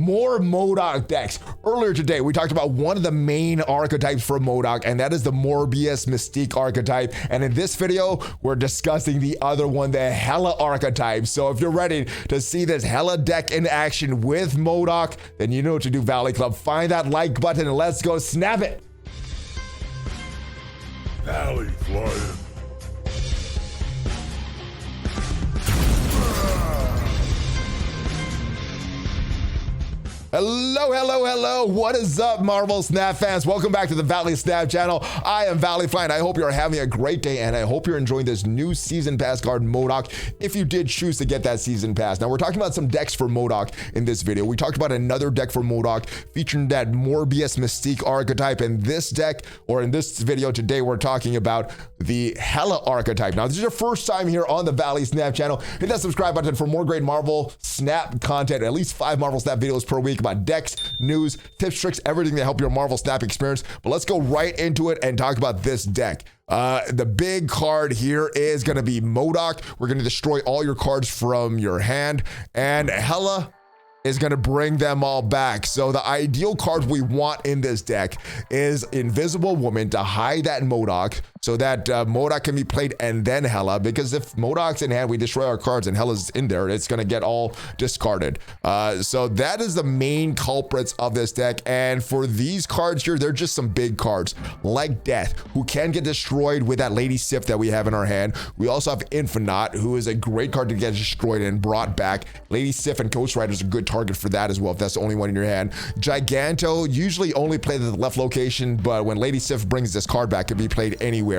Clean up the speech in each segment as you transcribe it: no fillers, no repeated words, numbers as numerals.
more MODOK decks. Earlier today, we talked about one of the main archetypes for MODOK, and that is the Morbius Mystique archetype. And in this video, we're discussing the other one, the Hela archetype. So if you're ready to see this Hela deck in action with MODOK, then you know what to do, Valley Club. Find that like button and let's go snap it. ValleyFlyin. Hello. What is up, Marvel Snap fans? Welcome back to the Valley Snap channel. I am ValleyFlyin. I hope you're having a great day, and I hope you're enjoying this new season pass card, MODOK, if you did choose to get that season pass. Now, we're talking about some decks for MODOK in this video. We talked about another deck for MODOK featuring that Morbius Mystique archetype. In this deck, or in this video today, we're talking about the Hela archetype. Now, this is your first time here on the Valley Snap channel. Hit that subscribe button for more great Marvel Snap content, at least 5 Marvel Snap videos per week about decks, news, tips, tricks, everything to help your Marvel Snap experience. But let's go right into it and talk about this deck. The big card here is going to be MODOK. We're going to destroy all your cards from your hand, and Hela is going to bring them all back. So the ideal card we want in this deck is Invisible Woman to hide that MODOK so that MODOK can be played and then Hela, because if MODOK's in hand, we destroy our cards and Hela's in there, it's going to get all discarded. So that is the main culprits of this deck. And for these cards here, they're just some big cards like Death, who can get destroyed with that Lady Sif that we have in our hand. We also have Infinite, who is a great card to get destroyed and brought back. Lady Sif and Ghost Rider is a good target for that as well, if that's the only one in your hand. Giganto, usually only played at the left location, but when Lady Sif brings this card back, it can be played anywhere.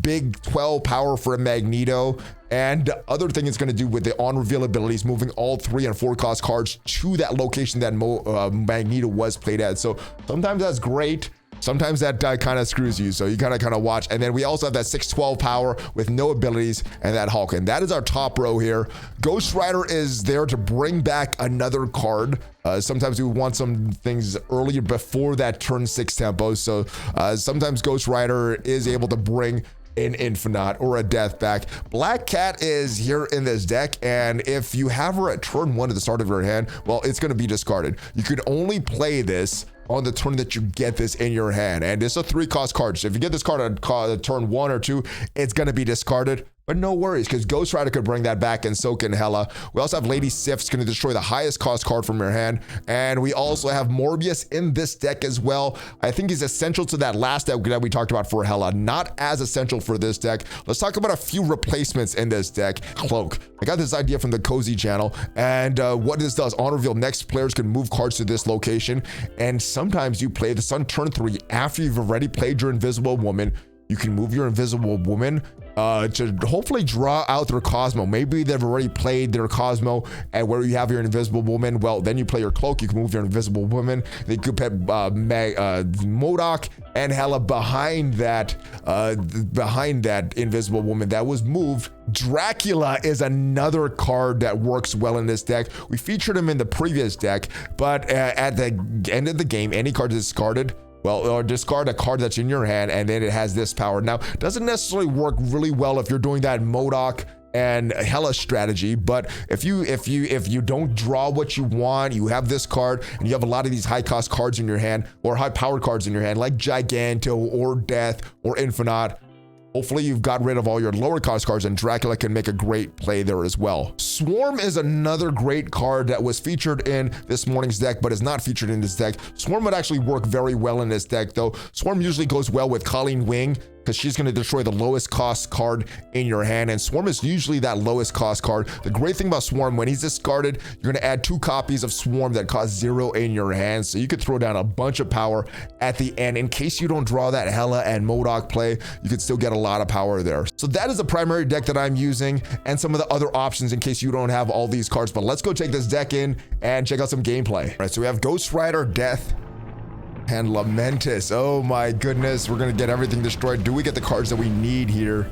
Big 12 power for a Magneto. And the other thing it's going to do with the on reveal abilities, moving all 3 and 4 cost cards to that location that Magneto was played at. So sometimes that's great. Sometimes that kind of screws you, so you kind of watch. And then we also have that 612 power with no abilities and that Hulk. And that is our top row here. Ghost Rider is there to bring back another card. Sometimes we want some things earlier before that turn 6 tempo. So sometimes Ghost Rider is able to bring an Infinite or a Death back. Black Cat is here in this deck, and if you have her at turn 1 at the start of your hand, well, it's going to be discarded. You could only play this on the turn that you get this in your hand, and it's a 3 cost card. So if you get this card at turn 1 or 2, it's going to be discarded. But no worries, because Ghost Rider could bring that back and so can Hela. We also have Lady Sif's going to destroy the highest cost card from your hand. And we also have Morbius in this deck as well. I think he's essential to that last deck that we talked about for Hela. Not as essential for this deck. Let's talk about a few replacements in this deck. Cloak. I got this idea from the Cozy channel. And what this does, on reveal, next players can move cards to this location. And sometimes you play this on turn 3 after you've already played your Invisible Woman. You can move your Invisible Woman to hopefully draw out their Cosmo. Maybe they've already played their Cosmo, and where you have your Invisible Woman, well, then you play your Cloak. You can move your Invisible Woman. They could put MODOK and Hela behind that Invisible Woman that was moved. Dracula is another card that works well in this deck. We featured him in the previous deck, but at the end of the game, any card discarded, well, or discard a card that's in your hand, and then it has this power. Now, doesn't necessarily work really well if you're doing that MODOK and Hela strategy, but if you don't draw what you want, you have this card, and you have a lot of these high cost cards in your hand, or high powered cards in your hand, like Giganto or Death or Infinite. Hopefully you've got rid of all your lower cost cards, and Dracula can make a great play there as well. Swarm is another great card that was featured in this morning's deck, but is not featured in this deck. Swarm would actually work very well in this deck, though. Swarm usually goes well with Colleen Wing, because she's going to destroy the lowest cost card in your hand, and Swarm is usually that lowest cost card. The great thing about Swarm, when he's discarded, you're going to add 2 copies of Swarm that cost 0 in your hand, so you could throw down a bunch of power at the end. In case you don't draw that Hela and MODOK play, you could still get a lot of power there. So that is the primary deck that I'm using, and some of the other options in case you don't have all these cards. But let's go take this deck in and check out some gameplay. All right, so we have Ghost Rider, Death, and Lamentus. Oh my goodness, we're gonna get everything destroyed. Do we get the cards that we need here?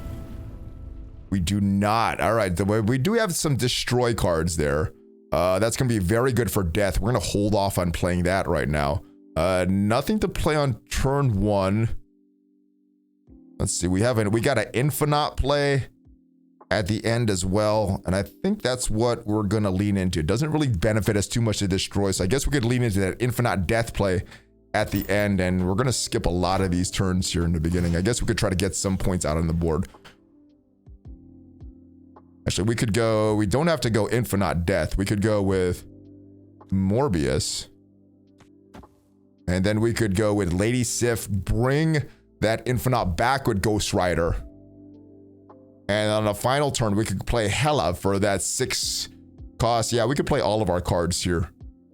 We do not. All right, we do have some destroy cards there. That's gonna be very good for Death. We're gonna hold off on playing that right now. Nothing to play on turn 1. Let's see, we got an Infinite play. at the end as well. And I think that's what we're going to lean into. It doesn't really benefit us too much to destroy. So I guess we could lean into that infinite death play at the end. And we're going to skip a lot of these turns here in the beginning. I guess we could try to get some points out on the board. Actually, we could go, we don't have to go infinite death. We could go with Morbius. And then we could go with Lady Sif, bring that infinite back with Ghost Rider. And on the final turn, we could play Hela for that 6 cost. Yeah, we could play all of our cards here.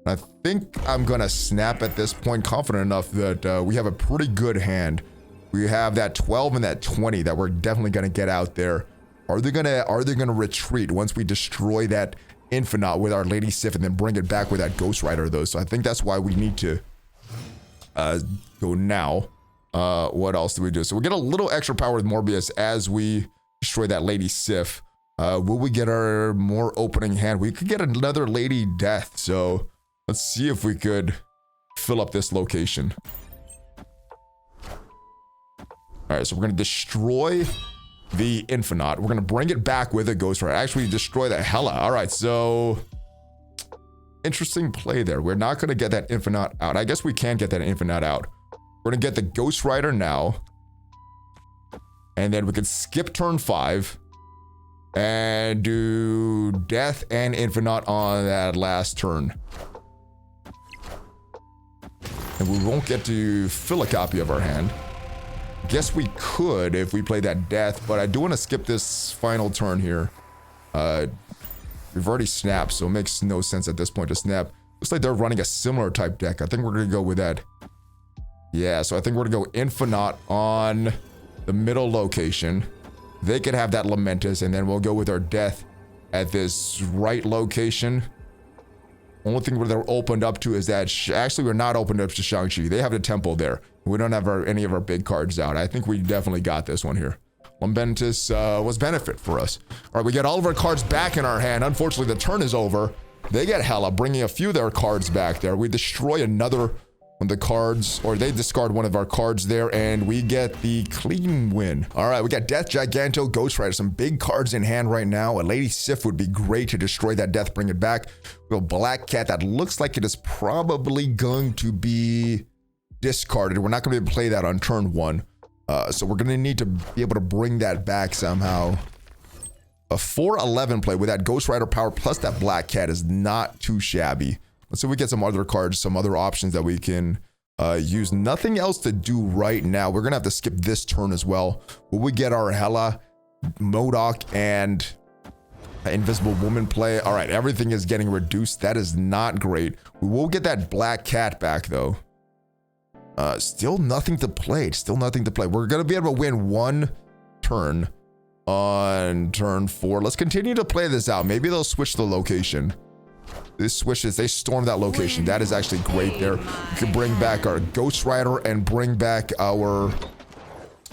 I think I'm going to snap at this point, confident enough that we have a pretty good hand. We have that 12 and that 20 that we're definitely going to get out there. Are they going to retreat once we destroy that infinite with our Lady Sif and then bring it back with that Ghost Rider though? So I think that's why we need to go now. What else do we do? So we get a little extra power with Morbius as we destroy that Lady Sif. Will we get our more opening hand? We could get another Lady Death. So let's see if we could fill up this location. All right, so we're going to destroy the Infinite. We're going to bring it back with a Ghost Rider. Actually, destroy the Hela. All right, so interesting play there. We're not going to get that Infinite out. I guess we can get that Infinite out. We're going to get the Ghost Rider now. And then we could skip turn 5 and do Death and Infinite on that last turn. And we won't get to fill a copy of our hand. Guess we could if we play that Death, but I do want to skip this final turn here. We've already snapped, so it makes no sense at this point to snap. Looks like they're running a similar type deck. I think we're going to go with that. Yeah, so I think we're going to go Infinite on the middle location. They could have that Lamentus, and then we'll go with our Death at this right location. Only thing they're opened up to is that actually we're not opened up to Shang-Chi. They have the temple there. We don't have any of our big cards out. I think we definitely got this one here. Lamentus was benefit for us. All right, we get all of our cards back in our hand. Unfortunately, the turn is over. They get Hela, bringing a few of their cards back there. We destroy another one of the cards, or they discard one of our cards there, and we get the clean win. All right, we got Death, Giganto, Ghost Rider, some big cards in hand right now. A Lady Sif would be great to destroy that Death, bring it back. We have a Black Cat that looks like it is probably going to be discarded. We're not going to be able to play that on turn 1. So we're going to need to be able to bring that back somehow. A 4-11 play with that Ghost Rider power plus that Black Cat is not too shabby. Let's see if we get some other cards, some other options that we can use. Nothing else to do right now. We're going to have to skip this turn as well. Will we get our Hela, MODOK, and Invisible Woman play? All right, everything is getting reduced. That is not great. We will get that Black Cat back, though. Still nothing to play. Still nothing to play. We're going to be able to win one turn on turn 4. Let's continue to play this out. Maybe they'll switch the location. This switches. They storm that location. That is actually great there. We can bring back our Ghost Rider and bring back our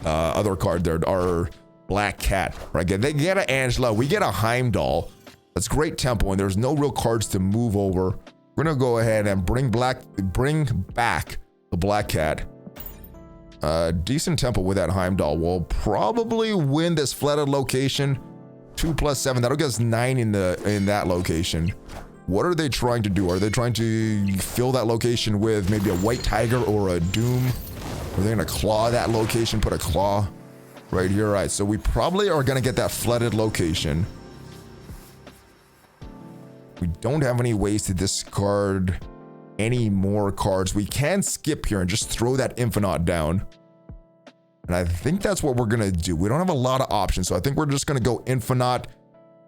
other card there, our Black Cat. Right? They get an Angela. We get a Heimdall. That's great tempo, and there's no real cards to move over. We're going to go ahead and bring back the Black Cat. Decent tempo with that Heimdall. We'll probably win this flooded location. 2 + 7. That'll get us 9 in that location. What are they trying to do? Are they trying to fill that location with maybe a White Tiger or a Doom? Are they going to claw that location? Put a claw right here. All right, so we probably are going to get that flooded location. We don't have any ways to discard any more cards. We can skip here and just throw that Infinite down. And I think that's what we're going to do. We don't have a lot of options, so I think we're just going to go Infinite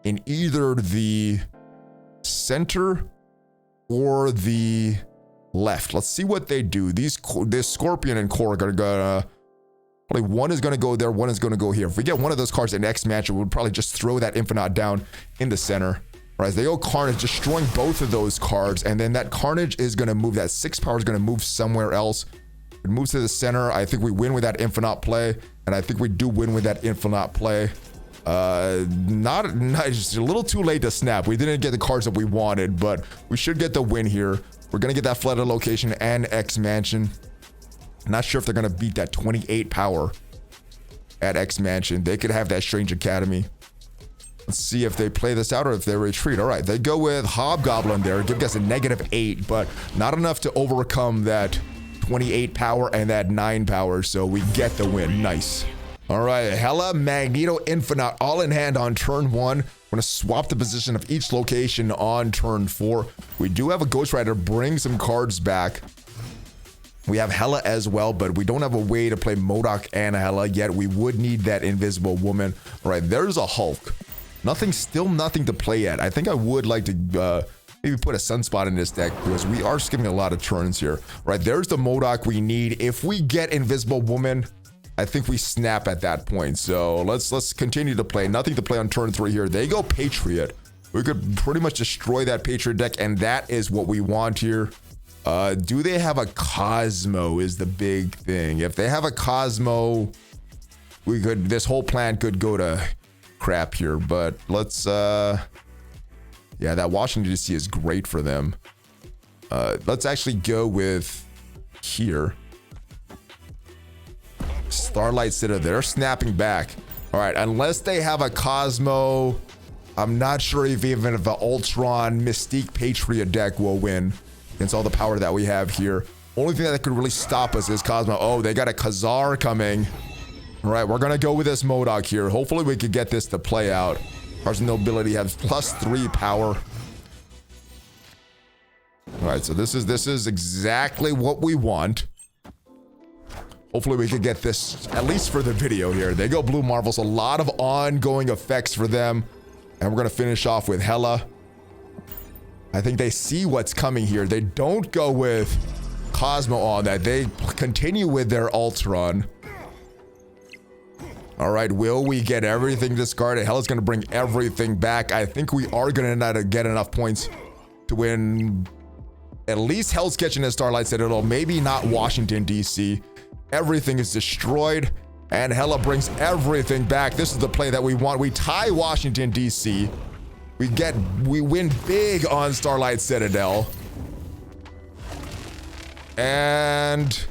in either the center or the left. Let's see what they do. This Scorpion and Core are going to probably one is going to go there, one is going to go here. If we get one of those cards in next match, we'll probably just throw that Infinite down in the center. Right, they go Carnage, destroying both of those cards, and then that Carnage is going to move. That 6 power is going to move somewhere else. It moves to the center. I think we win with that Infinite play, and I think we do win with that Infinite play. Not just a little too late to snap. We didn't get the cards that we wanted, but we should get the win here. We're going to get that flooded location and X Mansion. Not sure if they're going to beat that 28 power at X Mansion. They could have that Strange Academy. Let's see if they play this out or if they retreat. All right, they go with Hobgoblin there, giving us a -8, but not enough to overcome that 28 power and that 9 power, so we get the win. Nice. All right, Hela, Magneto, Infinite, all in hand on turn 1. We're gonna swap the position of each location on turn 4. We do have a Ghost Rider, bring some cards back. We have Hela as well, but we don't have a way to play MODOK and Hela yet. We would need that Invisible Woman. All right, there's a Hulk. Still nothing to play yet. I think I would like to maybe put a Sunspot in this deck because we are skipping a lot of turns here. All right, there's the MODOK we need. If we get Invisible Woman, I think we snap at that point. So let's continue to play. Nothing to play on turn 3 here. They go Patriot. We could pretty much destroy that Patriot deck, and that is what we want here. Do they have a Cosmo is the big thing. If they have a Cosmo, this whole plan could go to crap here, but let's yeah, that Washington DC is great for them. Let's actually go with here. Starlight Citadel, they're snapping back. All right, unless they have a Cosmo, I'm not sure if even if the Ultron Mystique Patriot deck will win against all the power that we have here. Only thing that could really stop us is Cosmo. Oh, they got a Khazar coming. All right, we're gonna go with this MODOK here. Hopefully we could get this to play out. Cars of Nobility has +3 power. All right, so this is exactly what we want. Hopefully we could get this, at least for the video here. They go Blue Marvels, a lot of ongoing effects for them. And we're gonna finish off with Hela. I think they see what's coming here. They don't go with Cosmo on that. They continue with their Ultron. All right, will we get everything discarded? Hela's gonna bring everything back. I think we are gonna not get enough points to win at least Hell's Kitchen and Starlight Citadel, maybe not Washington, D.C. Everything is destroyed, and Hela brings everything back. This is the play that we want. We tie Washington, D.C. We win big on Starlight Citadel. And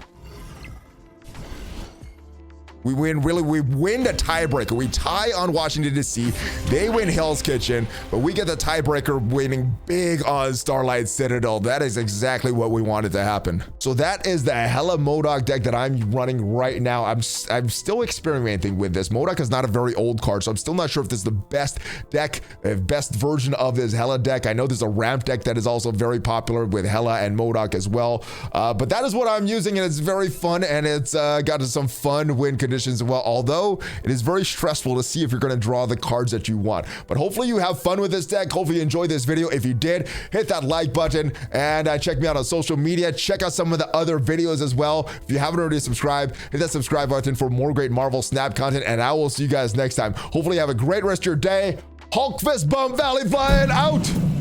we win the tiebreaker. We tie on Washington DC. They win Hell's Kitchen, but we get the tiebreaker winning big on Starlight Citadel. That is exactly what we wanted to happen. So that is the Hela MODOK deck that I'm running right now. I'm still experimenting with this. MODOK is not a very old card, so I'm still not sure if this is the best deck, best version of this Hela deck. I know there's a ramp deck that is also very popular with Hela and MODOK as well. But that is what I'm using, and it's very fun, and it's got some fun win conditions as well, although it is very stressful to see if you're going to draw the cards that you want. But hopefully you have fun with this deck. Hopefully you enjoyed this video. If you did, hit that like button and check me out on social media. Check out some of the other videos as well. If you haven't already subscribed, hit that subscribe button for more great Marvel Snap content, and I will see you guys next time. Hopefully you have a great rest of your day. Hulk fist bump, ValleyFlyin out.